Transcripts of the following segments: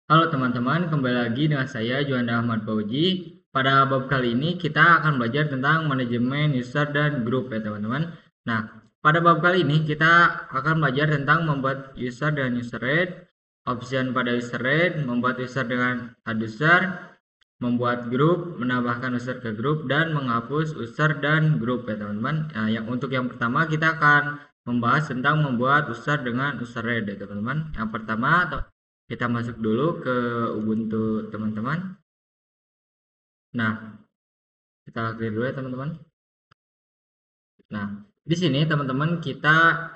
Halo teman-teman, kembali lagi dengan saya Juanda Ahmad Fauji. Pada bab kali ini kita akan belajar tentang manajemen user dan grup ya teman-teman. Nah, pada bab kali ini kita akan belajar tentang membuat user dan user rate, option pada user rate, membuat user dengan add user, membuat grup, menambahkan user ke grup, dan menghapus user dan grup ya teman-teman. Nah, untuk yang pertama kita akan membahas tentang membuat user dengan user rate ya teman-teman. Yang pertama kita masuk dulu ke Ubuntu teman-teman. Nah, kita clear dulu ya teman-teman. Nah, di sini teman-teman kita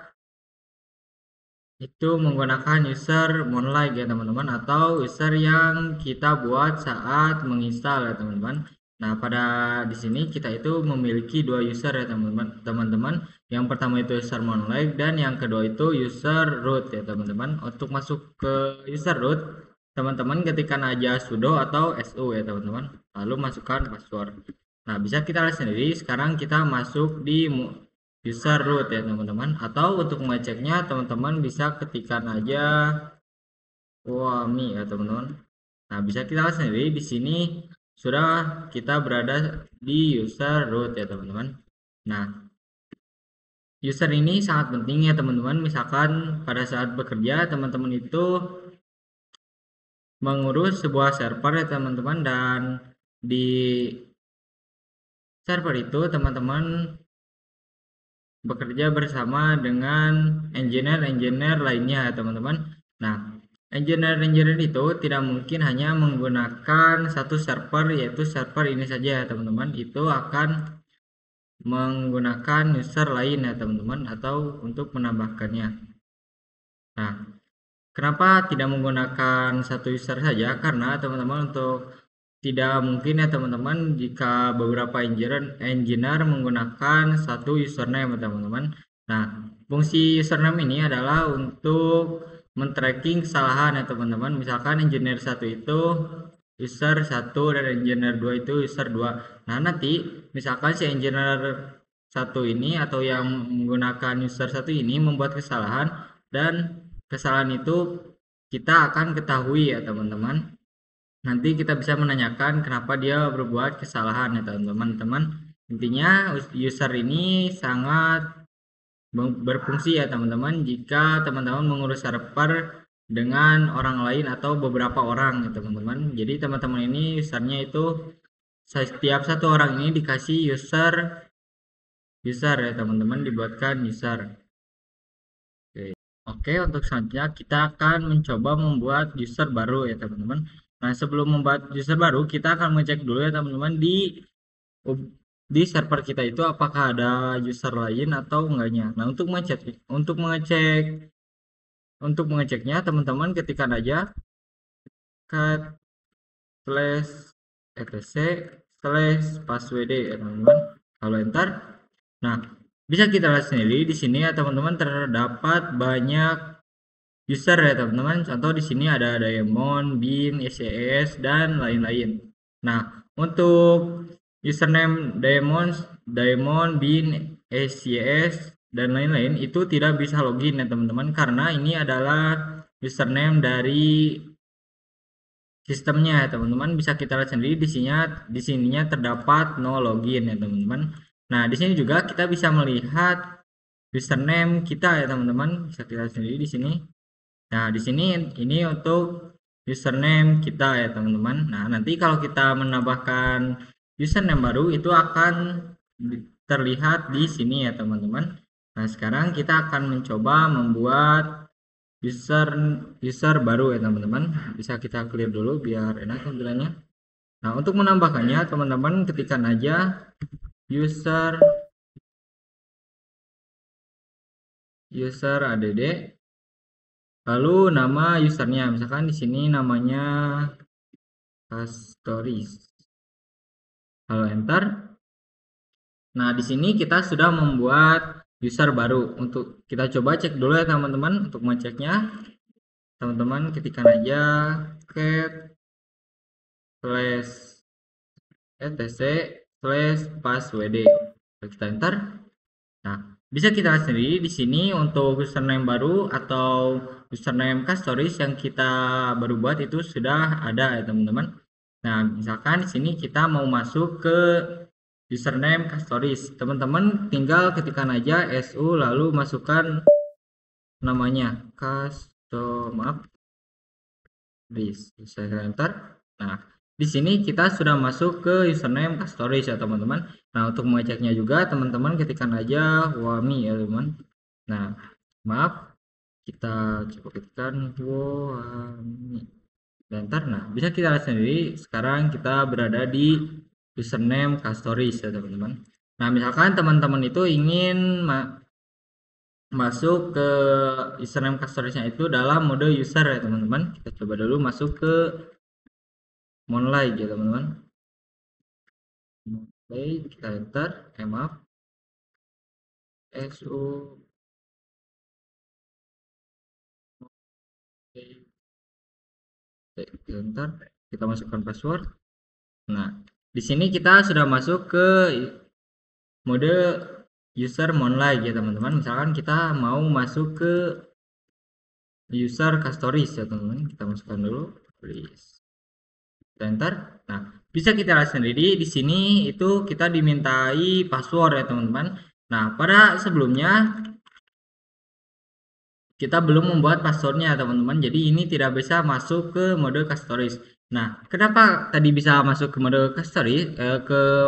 itu menggunakan user monolith ya teman-teman, atau user yang kita buat saat menginstal ya teman-teman. Nah, pada di sini kita itu memiliki dua user ya teman-teman. Yang pertama itu user monolith dan yang kedua itu user root ya teman-teman. Untuk masuk ke user root, teman-teman ketikkan aja sudo atau su ya teman-teman. Lalu masukkan password. Nah, bisa kita lihat sendiri. Sekarang kita masuk di user root ya teman-teman, atau untuk mengeceknya teman-teman bisa ketikkan aja wami ya teman-teman. Nah, bisa kita lihat sendiri di sini sudah kita berada di user root ya teman-teman. Nah, user ini sangat penting ya teman-teman. Misalkan pada saat bekerja teman-teman itu mengurus sebuah server ya teman-teman, dan di server itu teman-teman bekerja bersama dengan engineer-engineer lainnya ya teman-teman. Nah, engineer-engineer itu tidak mungkin hanya menggunakan satu server, yaitu server ini saja ya teman-teman. Itu akan menggunakan user lain ya teman-teman, atau untuk menambahkannya. Nah, kenapa tidak menggunakan satu user saja? Karena teman-teman untuk tidak mungkin ya teman-teman jika beberapa engineer menggunakan satu username ya teman-teman. Nah, fungsi username ini adalah untuk men-tracking kesalahan ya teman-teman. Misalkan engineer 1 itu user 1 dan engineer 2 itu user 2. Nah, nanti misalkan si engineer 1 ini atau yang menggunakan user 1 ini membuat kesalahan, dan kesalahan itu kita akan ketahui ya teman-teman. Nanti kita bisa menanyakan kenapa dia berbuat kesalahan ya teman-teman. Intinya user ini sangat berfungsi ya teman-teman jika teman-teman mengurus server dengan orang lain atau beberapa orang ya teman-teman. Jadi teman-teman ini usernya itu setiap satu orang ini dikasih user ya teman-teman, dibuatkan user. Oke, untuk selanjutnya kita akan mencoba membuat user baru ya teman-teman. Nah, sebelum membuat user baru, kita akan mengecek dulu ya teman-teman di server kita itu apakah ada user lain atau enggaknya. Nah, untuk mengeceknya teman-teman ketikkan aja cat slash etc slash passwd ya teman-teman. Kalau enter, nah bisa kita lihat sendiri di sini ya teman-teman, terdapat banyak user ya teman-teman. Contoh di sini ada Diamond, Bin, SCS dan lain-lain. Nah, untuk username Diamond, Bin, SCS dan lain-lain itu tidak bisa login ya teman-teman, karena ini adalah username dari sistemnya ya teman-teman. Bisa kita lihat sendiri di sininya terdapat no login ya teman-teman. Nah, di sini juga kita bisa melihat username kita ya teman-teman. Bisa kita lihat sendiri di sini. Nah, di sini ini untuk username kita ya teman-teman. Nah, nanti kalau kita menambahkan username baru itu akan terlihat di sini ya teman-teman. Nah, sekarang kita akan mencoba membuat user user baru ya teman-teman. Bisa kita clear dulu biar enak tampilannya. Nah, untuk menambahkannya teman-teman ketikkan aja user add, lalu nama usernya, misalkan di sini namanya stories. Lalu enter. Nah, di sini kita sudah membuat user baru. Untuk kita coba cek dulu ya teman-teman. Untuk mengeceknya, teman-teman ketikkan aja cat slash etc slash passwd. Kita enter. Nah, bisa kita lihat sendiri di sini untuk username baru atau username custories yang kita baru buat itu sudah ada ya teman-teman. Nah, misalkan di sini kita mau masuk ke username custories. Teman-teman tinggal ketikkan aja su lalu masukkan namanya custom saya enter. Nah, di sini kita sudah masuk ke username custories ya teman-teman. Nah, untuk mengeceknya juga teman-teman ketikkan aja wami ya teman. Nah, maaf, kita coba ketikkan wami enter. Nah, bisa kita lihat sendiri sekarang kita berada di username custories ya teman-teman. Nah, misalkan teman-teman itu ingin masuk ke username customize-nya itu dalam mode user ya teman-teman. Kita coba dulu masuk ke Monlight ya teman-teman. Monlight kita enter, maaf, su kita enter, kita masukkan password. Nah, di sini kita sudah masuk ke mode user Monlight ya teman-teman. Misalkan kita mau masuk ke user customize ya teman-teman. Kita masukkan dulu, please. Enter. Nah, bisa kita lihat sendiri di sini itu kita dimintai password ya teman-teman. Nah, pada sebelumnya kita belum membuat passwordnya teman-teman. Jadi ini tidak bisa masuk ke mode customize. Nah, kenapa tadi bisa masuk ke mode customize,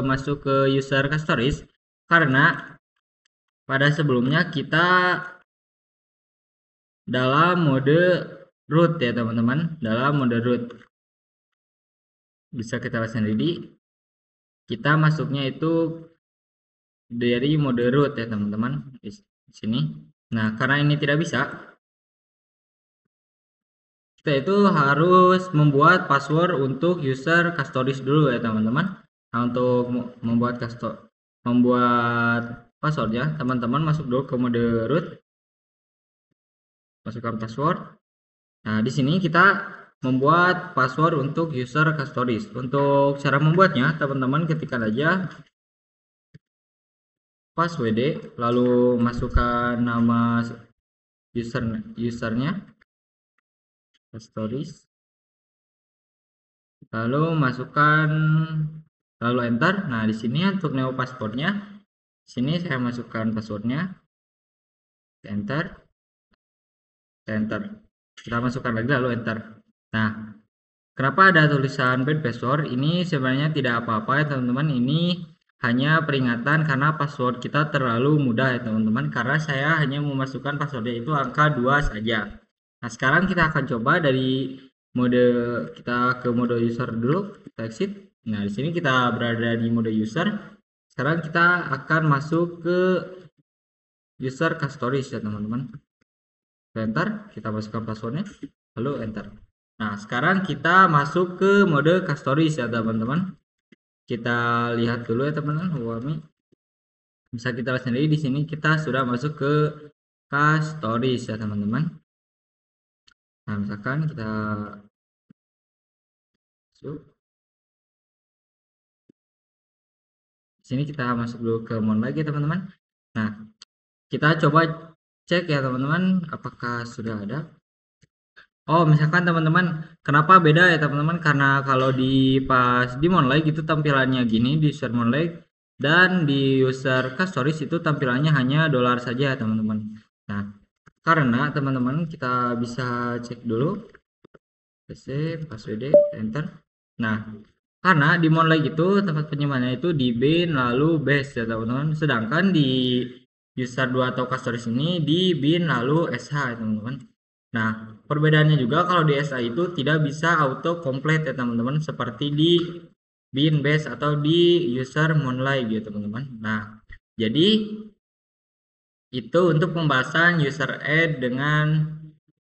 masuk ke user customize? Karena pada sebelumnya kita dalam mode root ya teman-teman, dalam mode root. Bisa kita lihat sendiri, kita masuknya itu dari mode root ya teman-teman di sini. Nah, karena ini tidak bisa, kita itu harus membuat password untuk user customize dulu ya teman-teman. Nah, untuk membuat passwordnya, teman-teman masuk dulu ke mode root, masukkan password. Nah, di sini kita membuat password untuk user customize. Untuk cara membuatnya, teman-teman ketikkan aja password lalu masukkan nama usernya customize, lalu masukkan, lalu enter. Nah, di sini untuk neo passwordnya, sini saya masukkan passwordnya, enter, enter. Kita masukkan lagi lalu enter. Nah, kenapa ada tulisan bad password? Ini sebenarnya tidak apa-apa ya teman-teman. Ini hanya peringatan karena password kita terlalu mudah ya teman-teman. Karena saya hanya memasukkan passwordnya itu angka 2 saja. Nah, sekarang kita akan coba dari mode, kita ke mode user dulu, kita exit. Nah, di sini kita berada di mode user. Sekarang kita akan masuk ke user customize ya teman-teman. Enter, kita masukkan passwordnya, lalu enter. Nah, sekarang kita masuk ke mode customize ya teman-teman. Kita lihat dulu ya teman-teman, Wami. Bisa kita lihat sendiri di sini kita sudah masuk ke customize ya teman-teman. Nah, misalkan kita masuk. Di sini kita masuk dulu ke mon lagi teman-teman. Nah, kita coba cek ya teman-teman apakah sudah ada. Oh, misalkan teman-teman, kenapa beda ya teman-teman? Karena kalau di pas di Monlight itu tampilannya gini di user Monlight, dan di user customize itu tampilannya hanya dolar saja teman-teman. Nah, karena teman-teman kita bisa cek dulu pc password enter. Nah, karena di Monlight itu tempat penyimpanannya itu di bin lalu base ya teman-teman, sedangkan di user 2 atau customize ini di bin lalu sh ya teman-teman. Nah, perbedaannya juga kalau di SI itu tidak bisa auto complete ya teman-teman, seperti di bin base atau di user monlight gitu teman-teman. Nah, jadi itu untuk pembahasan user add dengan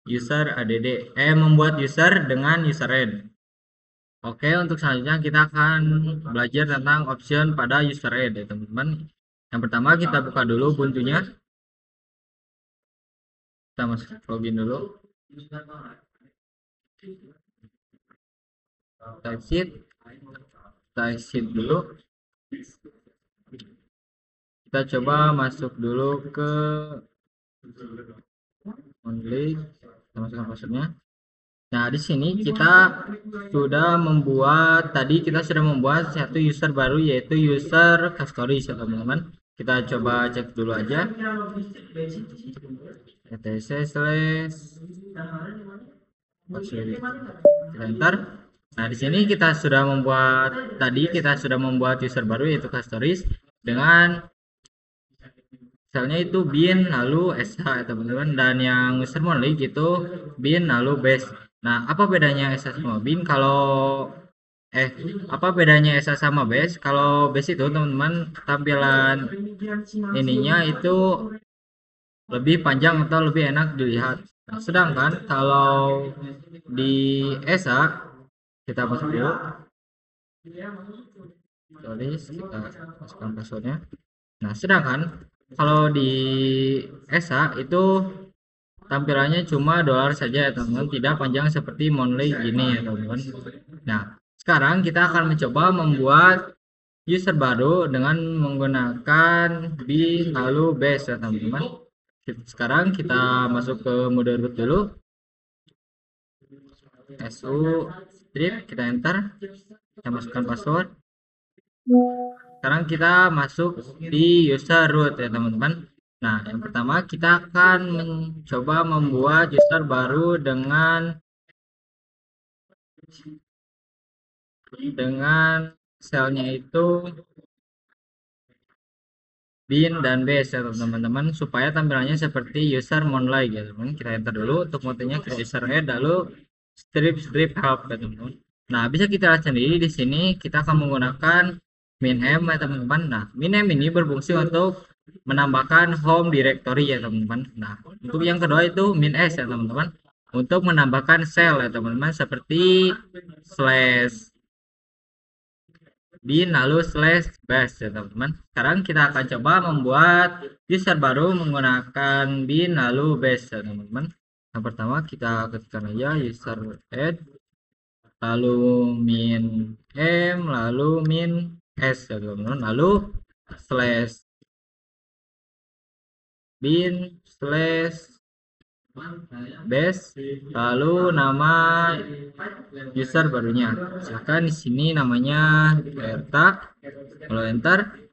user add, membuat user dengan user add. Oke, untuk selanjutnya kita akan belajar tentang option pada user add ya teman-teman. Yang pertama kita buka dulu Ubuntu-nya. Kita masuk login dulu. Kita exit dulu. Kita coba masuk dulu ke only, kita masukkan passwordnya. Nah, di sini kita sudah membuat, tadi kita sudah membuat satu user baru, yaitu user Castoris ya teman-teman. Kita coba cek dulu aja. etc slash password. Kita enter. Nah, di sini kita sudah membuat, tadi kita sudah membuat user baru yaitu Castoris dengan misalnya itu bin lalu sh ya teman-teman, dan yang user monolith itu bin lalu base. Nah, apa bedanya sh sama bin? Kalau apa bedanya sh sama base? Kalau base itu teman-teman tampilan ininya itu lebih panjang atau lebih enak dilihat. Nah, sedangkan kalau di sh kita masuk dulu, tulis kita masukkan passwordnya. Nah, sedangkan kalau di sh itu tampilannya cuma dolar saja ya teman-teman, tidak panjang seperti monthly gini ya teman-teman. Nah, sekarang kita akan mencoba membuat user baru dengan menggunakan bin lalu base ya teman-teman. Sekarang kita masuk ke mode root dulu, su strip, kita enter, kita masukkan password. Sekarang kita masuk di user root ya teman-teman. Nah, yang pertama kita akan mencoba membuat user baru dengan selnya itu bin dan base ya teman-teman, supaya tampilannya seperti user monolith ya teman-teman. Kita enter dulu untuk metodenya, kita user add lalu strip help ya teman-teman. Nah, bisa kita lihat sendiri di sini kita akan menggunakan min-m ya teman-teman. Nah, min-m ini berfungsi untuk menambahkan home directory ya teman-teman. Nah, untuk yang kedua itu min-s ya teman-teman, untuk menambahkan shell ya teman-teman, seperti slash bin lalu slash bash ya teman-teman. Sekarang kita akan coba membuat user baru menggunakan bin lalu bash ya teman-teman. Yang pertama kita ketikkan aja user add lalu min m lalu min s ya teman-teman, lalu slash bin slash base lalu nama user barunya, misalkan di sini namanya Herta. Kalau enter,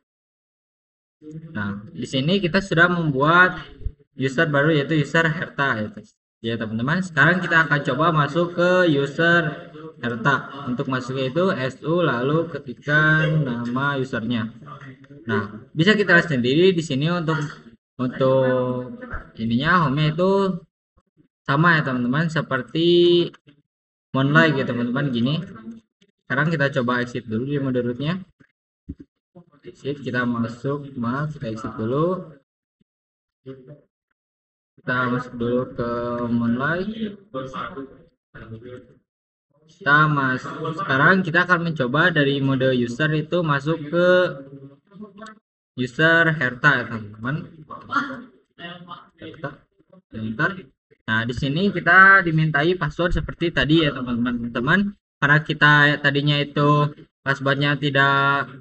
nah di sini kita sudah membuat user baru yaitu user Herta ya teman-teman. Sekarang kita akan coba masuk ke user Herta. Untuk masuknya itu su lalu ketikkan nama usernya. Nah, bisa kita lihat sendiri di sini untuk ininya home-nya itu sama ya teman-teman, seperti monolith ya teman-teman gini. Sekarang kita coba exit dulu di mode rootnya. Exit, kita masuk, kita exit dulu. Kita masuk dulu ke monolith. Kita masuk. Sekarang kita akan mencoba dari mode user itu masuk ke user Herta ya teman-teman. Herta, enter. Nah, di sini kita dimintai password seperti tadi ya teman-teman. Karena kita tadinya itu passwordnya tidak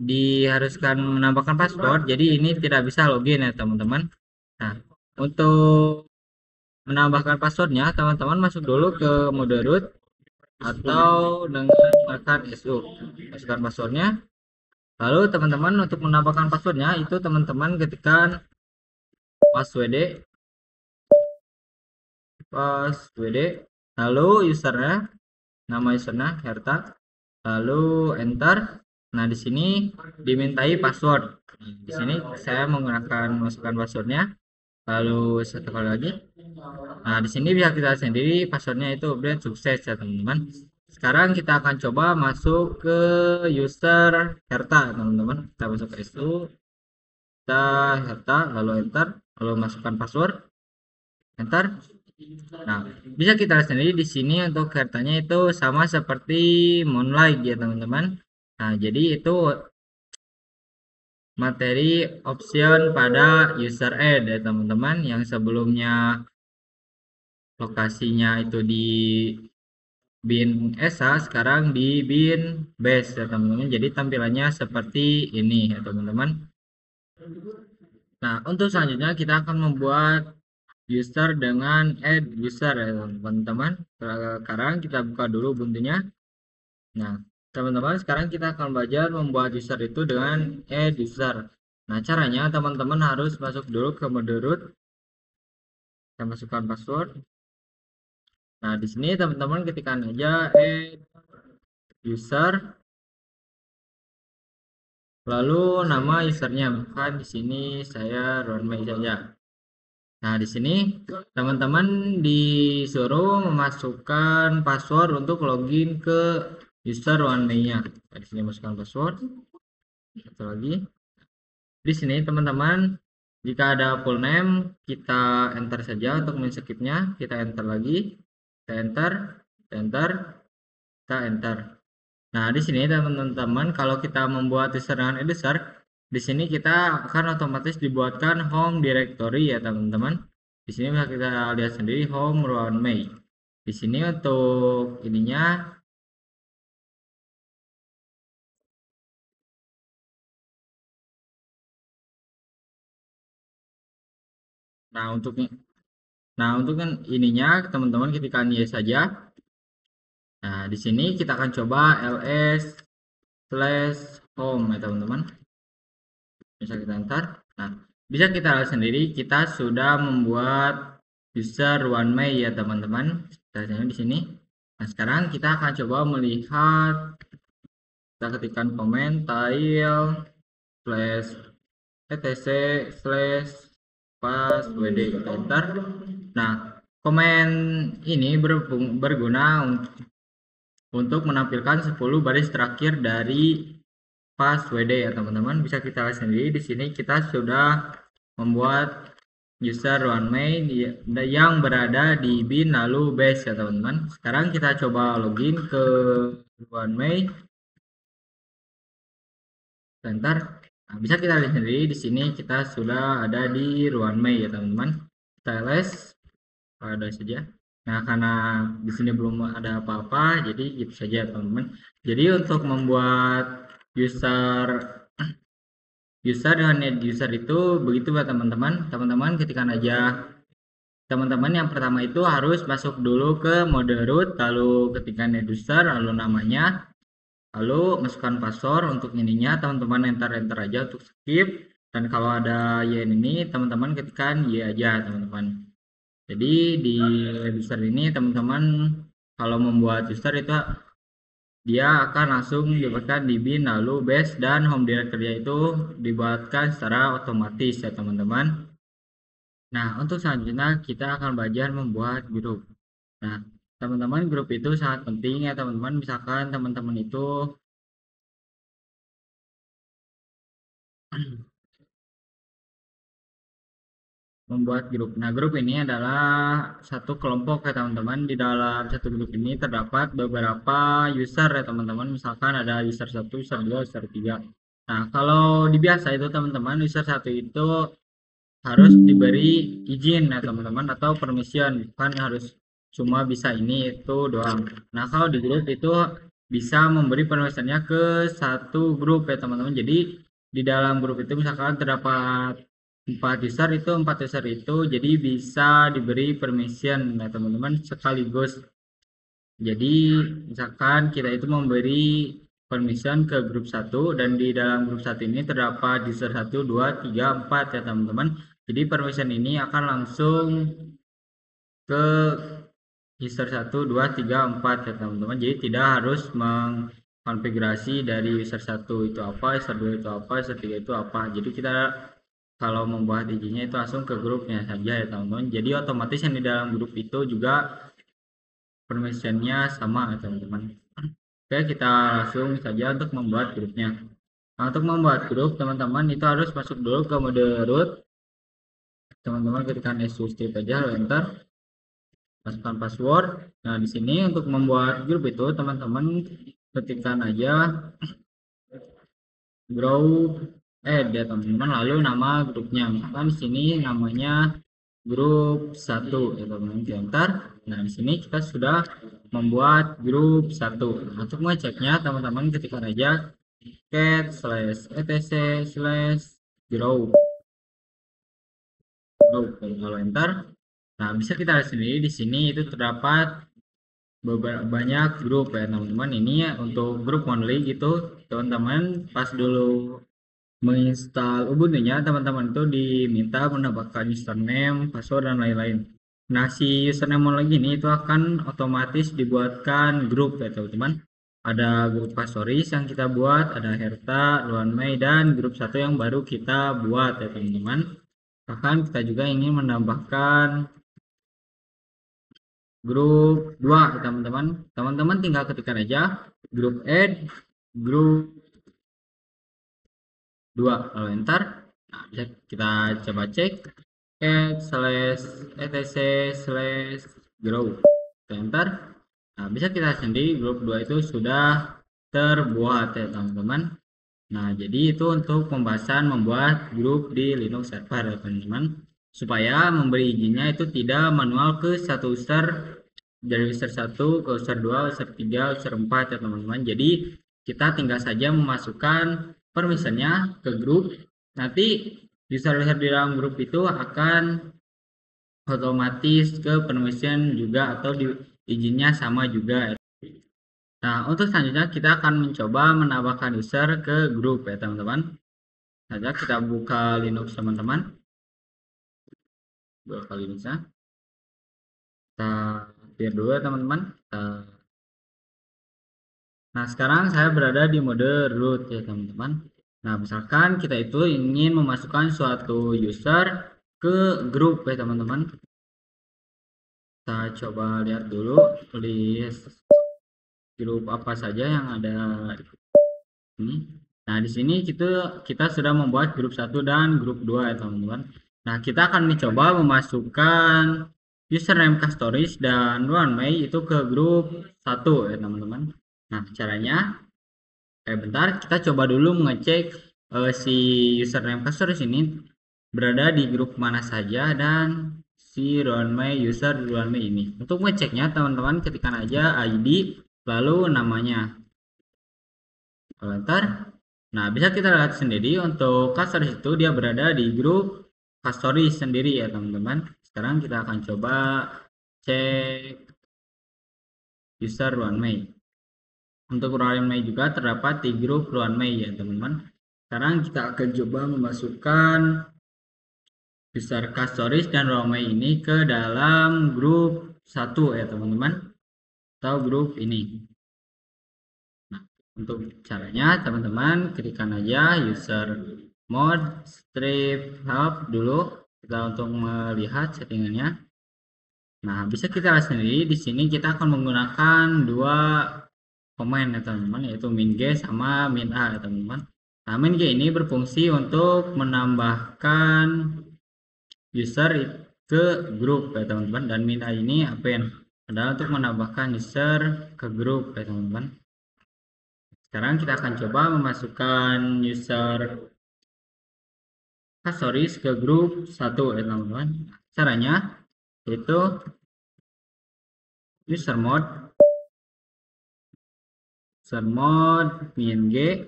diharuskan menambahkan password, jadi ini tidak bisa login ya teman-teman. Nah, untuk menambahkan passwordnya teman-teman masuk dulu ke mode root atau dengan menggunakan su, masukkan passwordnya. Lalu teman-teman untuk menambahkan passwordnya itu teman-teman ketikkan password lalu usernya, nama usernya Herta, lalu enter. Nah, di sini dimintai password. Di sini saya menggunakan masukkan passwordnya, lalu satu kali lagi. Nah, di sini bisa kita sendiri passwordnya itu udah sukses ya teman-teman. Sekarang kita akan coba masuk ke user Herta teman-teman. Kita masuk ke su, kita Herta, lalu enter, lalu masukkan password, enter. Nah, bisa kita lihat sendiri di sini untuk Hertanya itu sama seperti monolith ya teman-teman. Nah, jadi itu materi option pada user add ya teman-teman, yang sebelumnya lokasinya itu di bin ESA sekarang di bin base ya teman-teman. Jadi tampilannya seperti ini ya teman-teman. Nah, untuk selanjutnya kita akan membuat user dengan add user ya teman-teman. Sekarang kita buka dulu Ubuntu-nya. Nah, teman-teman sekarang kita akan belajar membuat user itu dengan add user. Nah, caranya teman-teman harus masuk dulu ke mode root. Kita masukkan password. Nah, di sini teman-teman ketikkan aja add user, lalu nama usernya, misalkan di sini saya Ronmei saja. Nah, di sini teman-teman disuruh memasukkan password untuk login ke user Ronmei-nya. Nah, di sini masukkan password. Satu lagi. Di sini teman-teman, jika ada full name, kita enter saja untuk men-skipnya. Kita enter lagi, kita enter, kita enter. Nah, di sini teman-teman, kalau kita membuat user dengan user, di sini kita akan otomatis dibuatkan home directory ya teman-teman. Di sini bisa kita lihat sendiri home Ruan Mei. Di sini untuk ininya, nah untuk ininya teman-teman ketikkan yes saja. Nah, di sini kita akan coba ls/home ya teman-teman. Bisa kita enter. Nah, bisa kita lihat sendiri kita sudah membuat user One Mei ya teman-teman. Caranya di sini. Nah, sekarang kita akan coba melihat, kita ketikkan komen tile slash etc slash passwd, kita enter. Nah, komen ini berguna untuk menampilkan 10 baris terakhir dari passwd ya teman-teman. Bisa kita lihat sendiri di sini kita sudah membuat user OneMei yang berada di bin lalu base ya teman-teman. Sekarang kita coba login ke OneMei. Bentar. Nah, bisa kita lihat sendiri di sini kita sudah ada di OneMei ya teman-teman. Kita les ada saja. Nah, karena di sini belum ada apa-apa, jadi gitu saja teman-teman. Jadi untuk membuat user dengan add user itu begitu ya teman-teman. Teman-teman ketikkan aja, teman-teman yang pertama itu harus masuk dulu ke mode root, lalu ketikkan add user, lalu namanya, lalu masukkan password. Untuk ininya teman-teman enter aja untuk skip, dan kalau ada y ini teman-teman ketikkan y aja teman-teman. Jadi di user ini teman-teman kalau membuat user itu dia akan langsung dibuatkan di bin lalu base, dan home directory itu dibuatkan secara otomatis ya teman-teman. Nah, untuk selanjutnya kita akan belajar membuat grup. Nah, teman-teman, grup itu sangat penting ya teman-teman. Misalkan teman-teman itu membuat grup. Nah, grup ini adalah satu kelompok ya teman-teman. Di dalam satu grup ini terdapat beberapa user ya teman-teman. Misalkan ada user 1, user 2, user 3. Nah, kalau di biasa itu teman-teman, user 1 itu harus diberi izin ya teman-teman, atau permission, kan harus cuma bisa ini itu doang. Nah, kalau di grup itu bisa memberi permissionnya ke satu grup ya teman-teman. Jadi di dalam grup itu misalkan terdapat 4 user itu jadi bisa diberi permission ya teman-teman sekaligus. Jadi misalkan kita itu memberi permission ke grup 1, dan di dalam grup 1 ini terdapat user 1, 2, 3, 4 ya teman-teman. Jadi permission ini akan langsung ke user 1, 2, 3, 4 ya teman-teman. Jadi tidak harus mengkonfigurasi dari user 1 itu apa, user 2 itu apa, user 3 itu apa. Jadi kita kalau membuat izinnya itu langsung ke grupnya saja ya teman-teman. Jadi otomatis yang di dalam grup itu juga permissionnya sama ya teman-teman. Oke, kita langsung saja untuk membuat grupnya. Nah, untuk membuat grup teman-teman itu harus masuk dulu ke mode root. Teman-teman ketikkan strip aja, enter, masukkan password. Nah, di sini untuk membuat grup itu teman-teman ketikkan aja group add ya teman-teman, lalu nama grupnya. Misalkan di sini namanya grup 1 ya teman-teman, enter. Nah, di sini kita sudah membuat grup 1. Untuk mengeceknya teman-teman ketikkan aja cat/etc/grow. Kalau enter, nah bisa kita lihat sendiri di sini itu terdapat banyak grup ya teman-teman. Ini ya untuk grup only gitu teman-teman. Pas dulu menginstal Ubuntu-nya teman-teman itu diminta menambahkan username, password, dan lain-lain. Nah si username lagi ini itu akan otomatis dibuatkan grup ya teman-teman. Ada grup Pastoris yang kita buat, ada Herta, Luan Mei, dan grup 1 yang baru kita buat ya teman-teman. Bahkan kita juga ingin menambahkan grup 2 teman-teman. Teman-teman tinggal ketikkan aja grup add grup 2, lalu enter. Nah, bisa kita coba cek add/etc/grow, enter. Nah, bisa kita sendiri grup 2 itu sudah terbuat ya teman-teman. Nah, jadi itu untuk pembahasan membuat grup di Linux server ya teman-teman, supaya memberi izinnya itu tidak manual ke satu user, dari user 1 ke user 2, user 3, user 4 ya teman-teman. Jadi kita tinggal saja memasukkan permissionnya ke grup. Nanti user-user di dalam grup itu akan otomatis ke permission juga, atau di izinnya sama juga. Nah, untuk selanjutnya kita akan mencoba menambahkan user ke grup ya teman-teman. Saja kita buka Linux teman-teman. Buka Linuxnya. Kita clear dulu ya teman-teman. Nah, sekarang saya berada di mode root ya teman-teman. Nah, misalkan kita itu ingin memasukkan suatu user ke grup ya teman-teman. Kita coba lihat dulu list grup apa saja yang ada ini. Nah, di sini kita sudah membuat grup 1 dan grup 2 ya teman-teman. Nah, kita akan mencoba memasukkan username Castoris dan Runway itu ke grup 1 ya teman-teman. Nah, caranya bentar, kita coba dulu mengecek si username Castoris ini berada di grup mana saja, dan si Runway user Runway ini. Untuk mengeceknya teman-teman ketikkan aja ID lalu namanya. Enter. Nah, bisa kita lihat sendiri untuk Castoris itu dia berada di grup Castoris sendiri ya teman-teman. Sekarang kita akan coba cek user Runway. Untuk Runway juga terdapat di grup Runway ya teman-teman. Sekarang kita akan coba memasukkan user Castoris dan Runway ini ke dalam grup 1 ya teman-teman, atau grup ini. Untuk caranya teman-teman ketikkan aja user mode strip help dulu kita untuk melihat settingannya. Nah, bisa kita lihat sendiri di sini kita akan menggunakan dua command ya teman-teman, yaitu min g sama min a ya teman-teman. Nah, min g ini berfungsi untuk menambahkan user ke grup ya teman-teman, dan min a ini append adalah untuk menambahkan user ke grup ya teman-teman. Sekarang kita akan coba memasukkan user Castoris ke grup 1 ya teman-teman. Caranya yaitu user mode min g,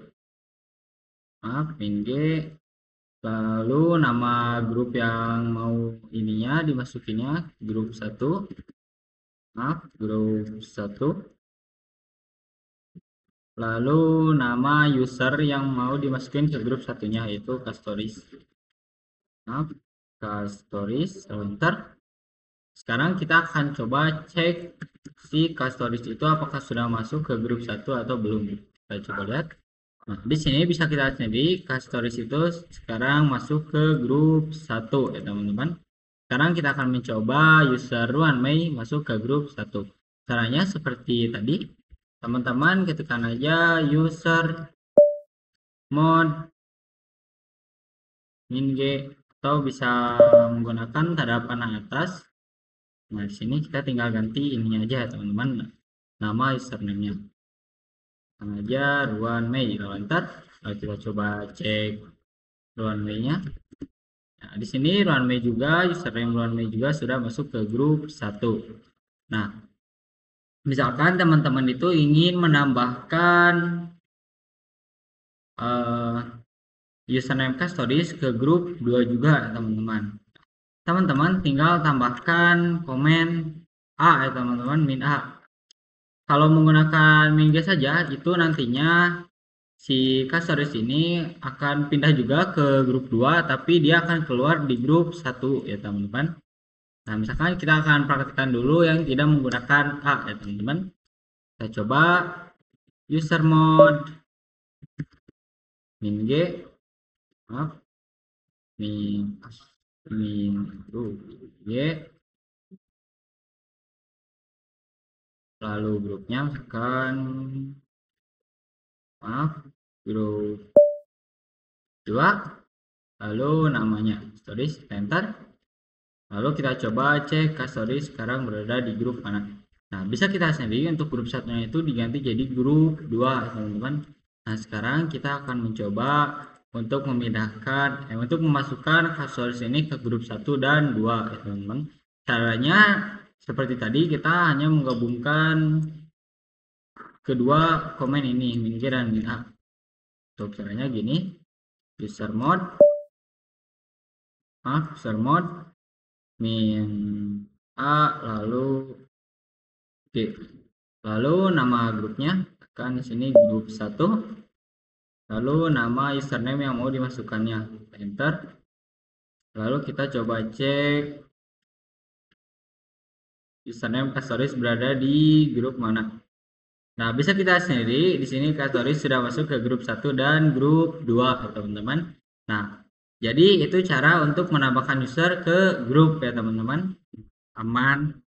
lalu nama grup yang mau ininya dimasukinya grup 1, grup 1, lalu nama user yang mau dimasukin ke grup satunya yaitu Castoris. Castoris, enter. Sekarang kita akan coba cek si Castoris itu apakah sudah masuk ke grup 1 atau belum. Kita coba lihat. Nah, di sini bisa kita lihat sendiri Castoris itu sekarang masuk ke grup 1 ya teman-teman. Sekarang kita akan mencoba user Runway masuk ke grup 1. Caranya seperti tadi. Teman-teman ketikkan aja user mode min g, atau bisa menggunakan tanda panah atas. Nah, di sini kita tinggal ganti ini aja ya teman-teman, nama username-nya aja Ruan Mei, lalu enter. Lalu kita coba cek Ruan Mei-nya. Nah, di sini Ruan Mei juga, username Ruan Mei juga sudah masuk ke grup 1. Nah, misalkan teman-teman itu ingin menambahkan username custodies ke grup 2 juga teman-teman. Teman-teman tinggal tambahkan komen A ya teman-teman, min A. Kalau menggunakan min G saja itu nantinya si custodies ini akan pindah juga ke grup 2 tapi dia akan keluar di grup 1 ya teman-teman. Nah, misalkan kita akan praktekkan dulu yang tidak menggunakan A ya teman-teman. Kita coba user mode min G, maaf, min grup G, lalu grupnya misalkan, maaf, grup 2, lalu namanya stories, enter. Lalu kita coba cek custodies sekarang berada di grup mana. Nah, bisa kita sendiri untuk grup satunya itu diganti jadi grup 2 teman-teman. Nah, sekarang kita akan mencoba untuk memindahkan untuk memasukkan custodies ini ke grup 1 dan 2 ya teman-teman. Caranya seperti tadi, kita hanya menggabungkan kedua komen ini, min G dan min A. Untuk caranya gini, user mode min A lalu G, lalu nama grupnya akan di sini grup 1, lalu nama username yang mau dimasukkannya, enter. Lalu kita coba cek username custodies berada di grup mana. Nah, bisa kita sendiri di sini custodies sudah masuk ke grup 1 dan grup 2 teman-teman. Nah, jadi itu cara untuk menambahkan user ke grup ya teman-teman. Aman.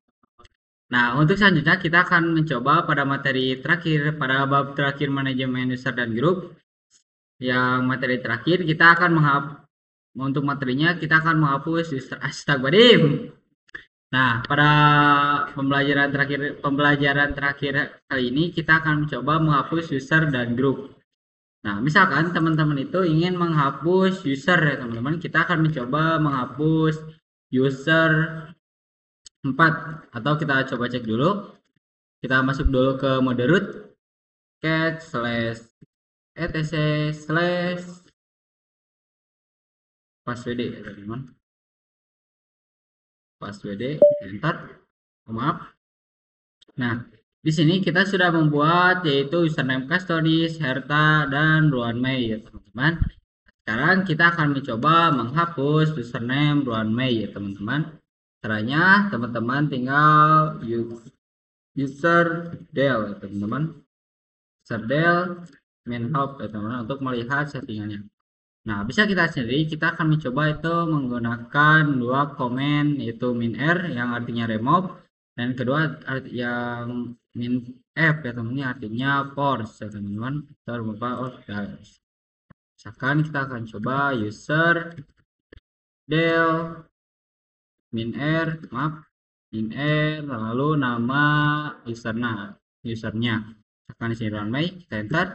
Nah, untuk selanjutnya kita akan mencoba pada materi terakhir, pada bab terakhir manajemen user dan grup. Yang materi terakhir kita akan untuk materinya kita akan menghapus user. Astagfirullahaladzim. Nah, pada pembelajaran terakhir kali ini kita akan mencoba menghapus user dan grup. Nah, misalkan teman-teman itu ingin menghapus user ya teman-teman, kita akan mencoba menghapus user 4, atau kita coba cek dulu. Kita masuk dulu ke mode root, cat slash etc slash passwd ya teman-teman, passwd, enter. Maaf. Nah, di sini kita sudah membuat yaitu username custodies, Herta, dan Ruan Mei ya teman-teman. Sekarang kita akan mencoba menghapus username Ruan Mei ya teman-teman. Caranya teman-teman tinggal user del ya teman-teman, user del min help ya teman-teman untuk melihat settingannya. Nah, bisa kita sendiri, kita akan mencoba itu menggunakan dua komen yaitu min r yang artinya remove dan kedua yang min f ya teman-teman, artinya force ya teman-teman, berupa orders. Misalkan kita akan coba user del min r, maaf, min r lalu nama usernya akan di sini runway, kita enter.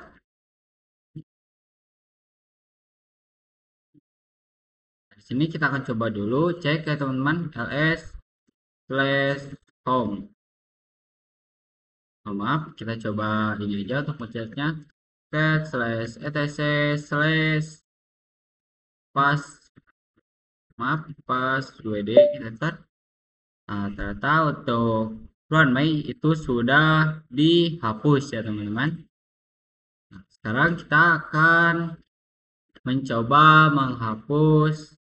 Di sini kita akan coba dulu cek ya teman-teman, ls slash home. Maaf, kita coba ini aja untuk ngeceknya, cat slash etc slash pas, maaf, pas wd, enter. Nah, ternyata untuk runway itu sudah dihapus ya teman-teman. Nah, sekarang kita akan mencoba menghapus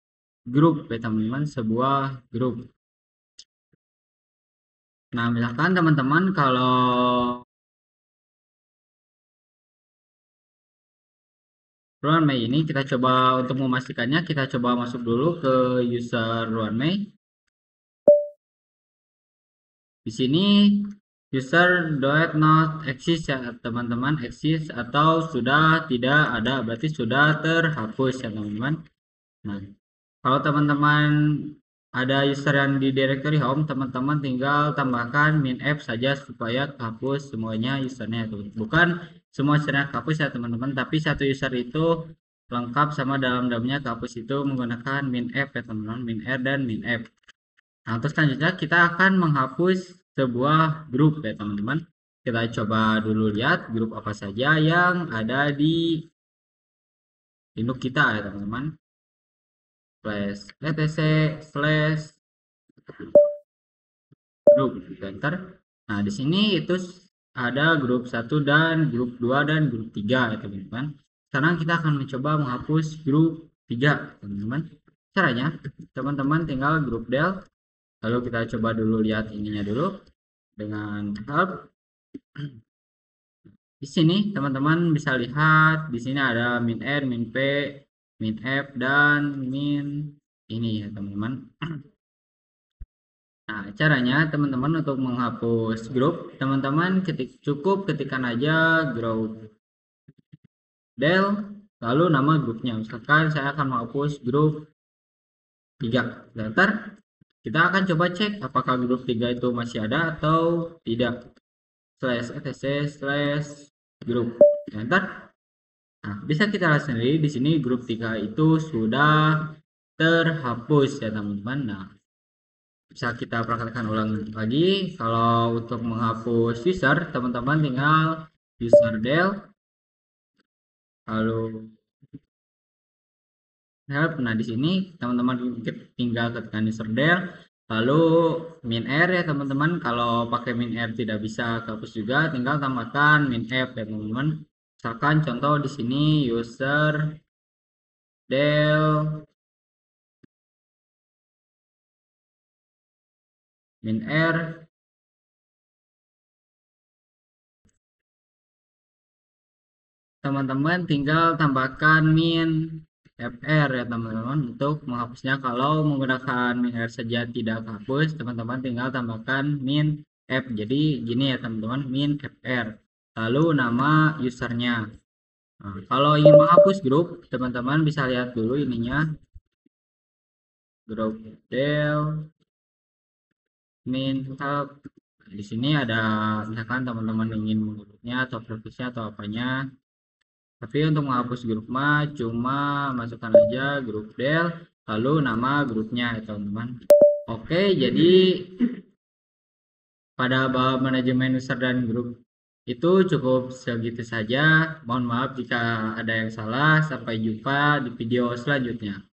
grup ya teman-teman, sebuah grup. Nah, misalkan teman-teman kalau Runway ini kita coba untuk memastikannya, kita coba masuk dulu ke user Runway. Di sini user not exist ya teman-teman, exist atau sudah tidak ada, berarti sudah terhapus ya teman-teman. Nah, kalau teman-teman ada user yang di directory home, teman-teman tinggal tambahkan min f saja supaya hapus semuanya usernya itu. Bukan semua usernya hapus ya teman-teman, tapi satu user itu lengkap sama dalamnya hapus itu menggunakan min f ya teman-teman, min r dan min f. Nah, terus selanjutnya kita akan menghapus sebuah grup ya teman-teman. Kita coba dulu lihat grup apa saja yang ada di Linux kita ya teman-teman. Slash etc slash grup enter. Nah, di sini itu ada grup 1 dan grup 2 dan grup 3 ya teman-teman. Sekarang kita akan mencoba menghapus grup 3 teman-teman. Caranya teman-teman tinggal grup del, lalu kita coba dulu lihat ininya dulu dengan help. Di sini teman-teman bisa lihat di sini ada min r, min p, min f dan min ini ya teman-teman. Nah, caranya teman-teman untuk menghapus grup, teman-teman cukup ketikkan aja grup del lalu nama grupnya. Misalkan saya akan menghapus grup 3. Ntar kita akan coba cek apakah grup 3 itu masih ada atau tidak. Slash etc slash grup. Ntar nah, bisa kita lihat sendiri di sini grup 3 itu sudah terhapus ya teman-teman. Nah, bisa kita praktekkan ulang lagi. Kalau untuk menghapus user, teman-teman tinggal user del lalu help. Nah, di sini teman-teman tinggal ketikkan user del lalu min r ya teman-teman. Kalau pakai min r tidak bisa kehapus juga, tinggal tambahkan min f ya teman-teman. Misalkan contoh di sini user del min r, teman-teman tinggal tambahkan min fr ya teman-teman untuk menghapusnya. Kalau menggunakan min r saja tidak hapus, teman-teman tinggal tambahkan min f. Jadi gini ya teman-teman, min fr lalu nama usernya. Nah, kalau ingin menghapus grup, teman-teman bisa lihat dulu ininya, grup del min help. Di sini ada misalkan teman-teman ingin mengurutnya atau profilnya atau apanya. Tapi untuk menghapus grup mah cuma masukkan aja grup del lalu nama grupnya ya teman-teman. Oke, jadi pada bab manajemen user dan grup itu cukup segitu saja. Mohon maaf jika ada yang salah. Sampai jumpa di video selanjutnya.